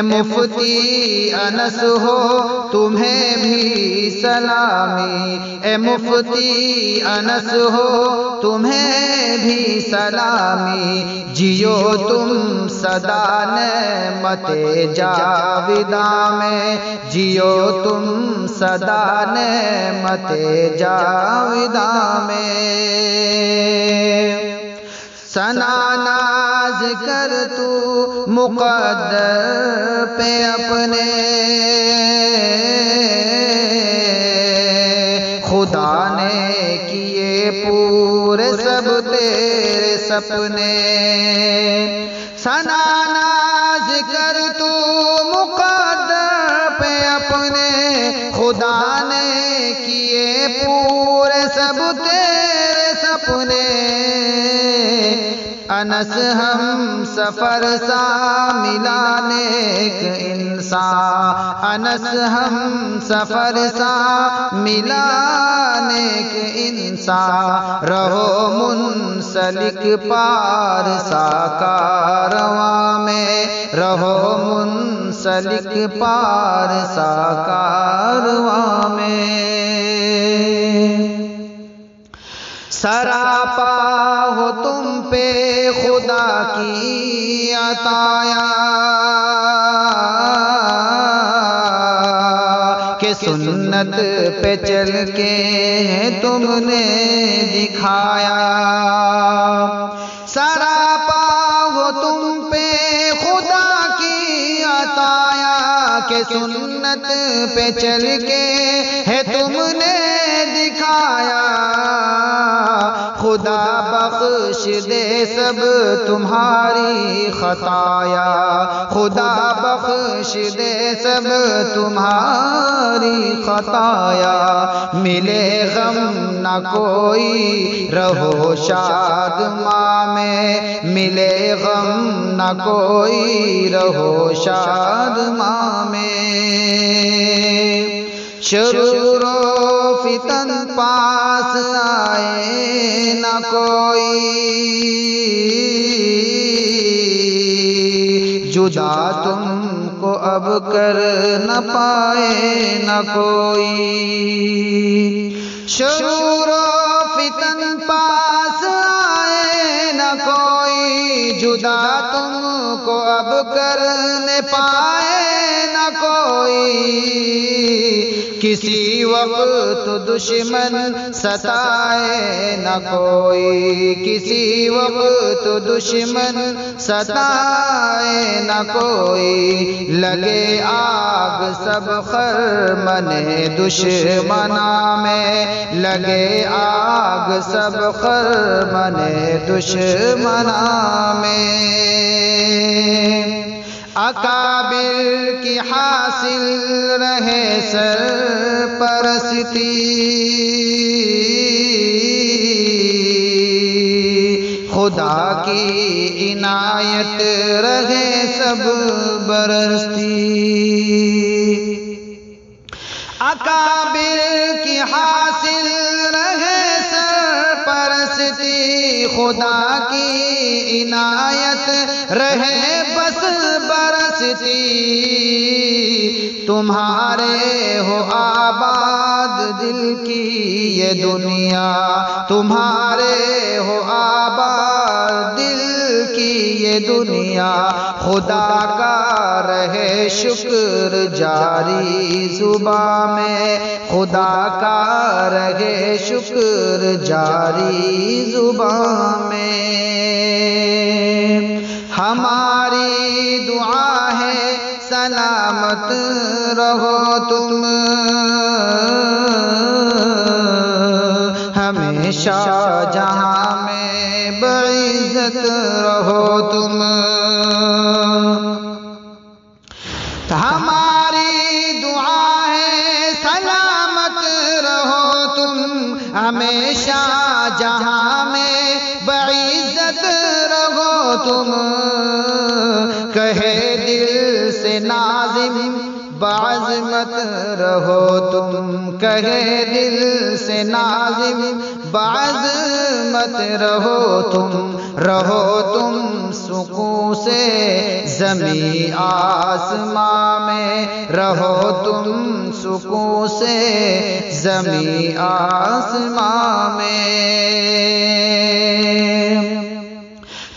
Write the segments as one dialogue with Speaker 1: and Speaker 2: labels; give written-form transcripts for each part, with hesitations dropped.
Speaker 1: اے مفتی انس ہو تمہیں بھی سلامی، اے مفتی انس ہو تمہیں بھی سلامی، جیو تم سدا نعمت جاویداں میں، جیو تم سدا نعمت جاویداں میں۔ ثنا ناز کر تو مقدر پہ اپنے، خدا نے کیے پورے سب تیرے سپنے، ثنا ناز کر تو مقدر پہ اپنے، خدا نے کیے پورے سب تیرے سپنے، انس ہم سفر سا ملا نیک انسان، انس ہم سفر سا ملا نیک انسان، رہو منسلک پارسا کارواں میں، رہو منسلک پارسا کارواں میں۔ سراپا ہو تم پہ خدا کی عطایا، کہ سنت پہ چل کے تم نے دکھایا، سراپا ہو تم پہ خدا کی عطایا، کہ سنت پہ چل کے ہے تم نے دکھایا، خدا بخش دے سب تمہاری خطایا، خدا بخش دے سب تمہاری خطایا، ملے غم نہ کوئی رہو شاد ماں میں، ملے غم نہ کوئی رہو شاد ماں میں۔ شرور و فتن پاس آئے نہ کوئی، جدا تم کو اب کر نہ پائے نہ کوئی، شرور و فتن پاس آئے نہ کوئی، جدا تم کو اب کر نہ پائے نہ کوئی، کسی وقت دشمن ستائے نہ کوئی، کسی وقت دشمن ستائے نہ کوئی، لگے آگ سب خرمن دشمناں میں، لگے آگ سب خرمن دشمناں میں۔ اکابر کی حاصل رہے سرپرستی، خدا کی عنایت رہے سب برستی، اکابر کی حاصل رہے سرپرستی، خدا کی عنایت رہے بس برستی، تمہارے ہو آباد دل کی یہ دنیا، تمہارے ہو آباد دل کی یہ دنیا، خدا کا رہے شکر جاری زباں میں، خدا کا رہے شکر جاری زباں میں۔ ہماری دعا ہے سلامت رہو تم، ہمیشہ جہاں میں بعزت رہو تم، ہماری دعا ہے سلامت رہو تم، ہمیشہ جہاں میں بعزت رہو تم، کہے دل سے ناظم بعظمت رہو تم، کہے دل سے ناظم بعظمت رہو تم، رہو تم سکون سے زمین آسمان میں رہو تم سکون سے زمین آسمان میں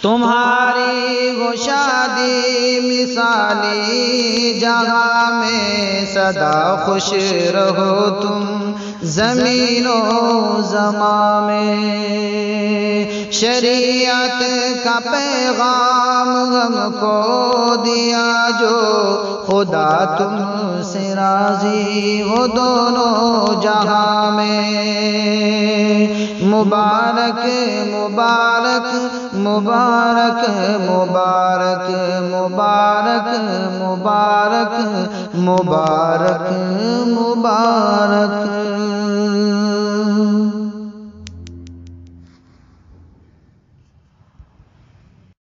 Speaker 1: تمہاری وہ شادی مثالی جہاں میں سدا خوش رہو تم زمین و زمان میں شریعت کا پیغام ہم کو دیا جو خدا تم سے راضی ہو دونوں جہاں میں مبارک مبارک مبارک مبارک مبارک مبارک مبارک مبارک